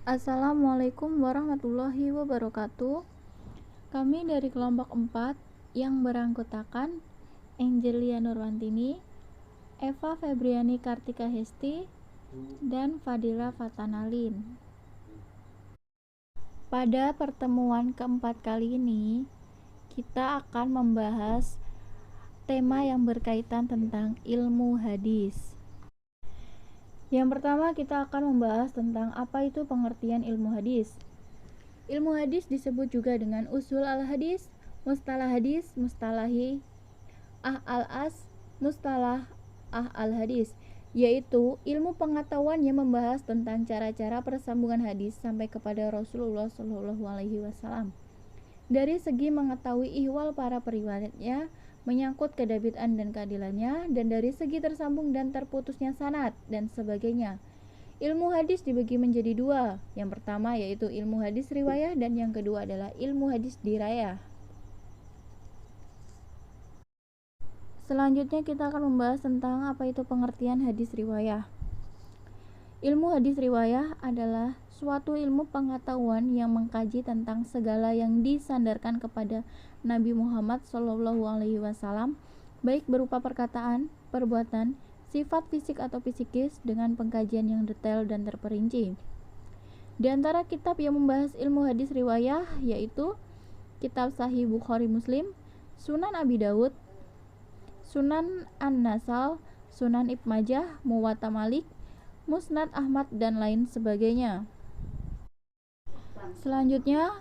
Assalamualaikum warahmatullahi wabarakatuh. Kami dari kelompok 4 yang beranggotakan Angelia Nurwantini, Eva Febriani Kartika Hesti, dan Fadila Fatanalin. Pada pertemuan keempat kali ini, kita akan membahas tema yang berkaitan tentang ilmu hadis. Yang pertama, kita akan membahas tentang apa itu pengertian ilmu hadis. Ilmu hadis disebut juga dengan usul al-hadis, mustalah hadis, mustalahi al-as, mustalah al-hadis, yaitu ilmu pengetahuan yang membahas tentang cara-cara persambungan hadis sampai kepada Rasulullah SAW. Dari segi mengetahui ihwal para periwayatnya, menyangkut kedabitan dan keadilannya, dan dari segi tersambung dan terputusnya sanad dan sebagainya. Ilmu hadis dibagi menjadi dua. Yang pertama yaitu ilmu hadis riwayah dan yang kedua adalah ilmu hadis dirayah. Selanjutnya kita akan membahas tentang apa itu pengertian hadis riwayah. Ilmu hadis riwayah adalah suatu ilmu pengetahuan yang mengkaji tentang segala yang disandarkan kepada Nabi Muhammad SAW, baik berupa perkataan, perbuatan, sifat fisik atau psikis dengan pengkajian yang detail dan terperinci. Di antara kitab yang membahas ilmu hadis riwayah yaitu Kitab Sahih Bukhari Muslim, Sunan Abi Dawud, Sunan An-Nasal, Sunan Ibnu Majah, Muwatta Malik, Musnad Ahmad, dan lain sebagainya. Selanjutnya,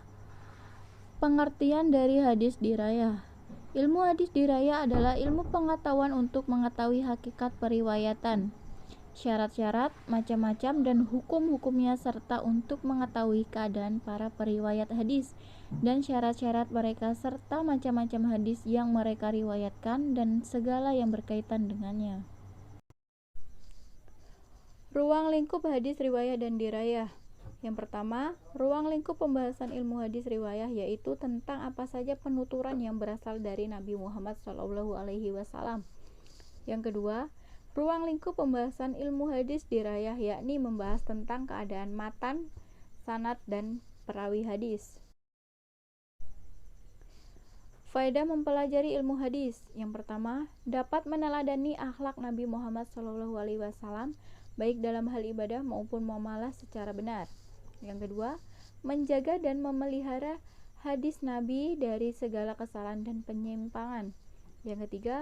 pengertian dari hadis dirayah. Ilmu hadis dirayah adalah ilmu pengetahuan untuk mengetahui hakikat periwayatan, syarat-syarat, macam-macam, dan hukum-hukumnya, serta untuk mengetahui keadaan para periwayat hadis dan syarat-syarat mereka serta macam-macam hadis yang mereka riwayatkan dan segala yang berkaitan dengannya. Ruang lingkup hadis riwayah dan dirayah. Yang pertama, ruang lingkup pembahasan ilmu hadis riwayah yaitu tentang apa saja penuturan yang berasal dari Nabi Muhammad SAW. Yang kedua, ruang lingkup pembahasan ilmu hadis dirayah yakni membahas tentang keadaan matan, sanad, dan perawi hadis. Faedah mempelajari ilmu hadis. Yang pertama, dapat meneladani akhlak Nabi Muhammad SAW baik dalam hal ibadah maupun muamalah secara benar. Yang kedua, menjaga dan memelihara hadis Nabi dari segala kesalahan dan penyimpangan. Yang ketiga,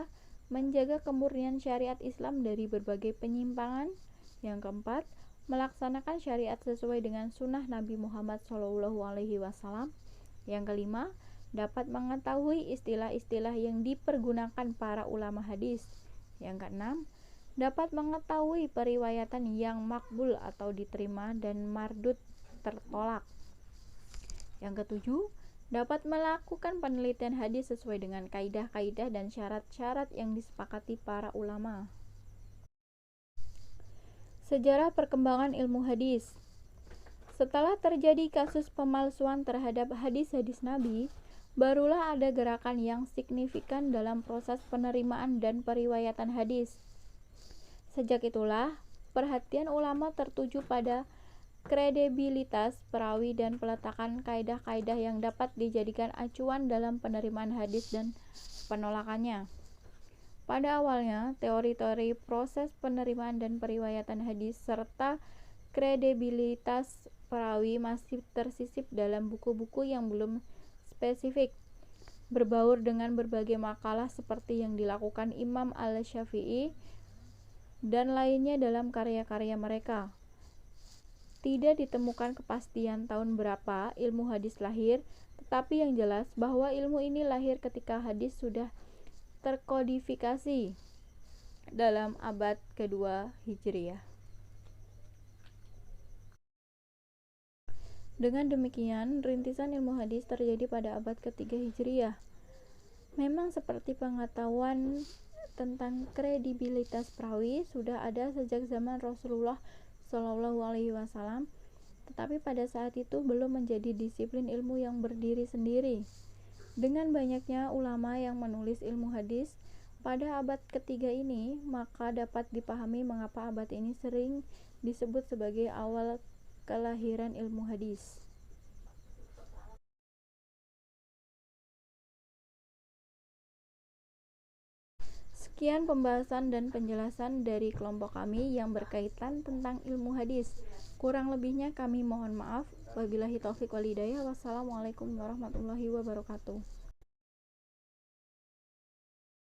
menjaga kemurnian syariat Islam dari berbagai penyimpangan. Yang keempat, melaksanakan syariat sesuai dengan sunnah Nabi Muhammad SAW. Yang kelima, dapat mengetahui istilah-istilah yang dipergunakan para ulama hadis. Yang keenam, dapat mengetahui periwayatan yang makbul atau diterima dan mardud tertolak. Yang ketujuh, dapat melakukan penelitian hadis sesuai dengan kaidah-kaidah dan syarat-syarat yang disepakati para ulama. Sejarah perkembangan ilmu hadis. Setelah terjadi kasus pemalsuan terhadap hadis-hadis Nabi, barulah ada gerakan yang signifikan dalam proses penerimaan dan periwayatan hadis. Sejak itulah, perhatian ulama tertuju pada kredibilitas perawi dan peletakan kaidah-kaidah yang dapat dijadikan acuan dalam penerimaan hadis dan penolakannya. Pada awalnya, teori-teori proses penerimaan dan periwayatan hadis serta kredibilitas perawi masih tersisip dalam buku-buku yang belum spesifik, berbaur dengan berbagai makalah seperti yang dilakukan Imam Al-Syafi'i dan lainnya dalam karya-karya mereka. Tidak ditemukan kepastian tahun berapa ilmu hadis lahir, tetapi yang jelas bahwa ilmu ini lahir ketika hadis sudah terkodifikasi dalam abad kedua Hijriah. Dengan demikian, rintisan ilmu hadis terjadi pada abad ketiga Hijriah. Memang seperti pengetahuan tentang kredibilitas perawi sudah ada sejak zaman Rasulullah SAW, tetapi pada saat itu belum menjadi disiplin ilmu yang berdiri sendiri. Dengan banyaknya ulama yang menulis ilmu hadis pada abad ketiga ini, maka dapat dipahami mengapa abad ini sering disebut sebagai awal kelahiran ilmu hadis. Sekian pembahasan dan penjelasan dari kelompok kami yang berkaitan tentang ilmu hadis. Kurang lebihnya kami mohon maaf. Wabillahi taufik wal hidayah. Wassalamualaikum warahmatullahi wabarakatuh.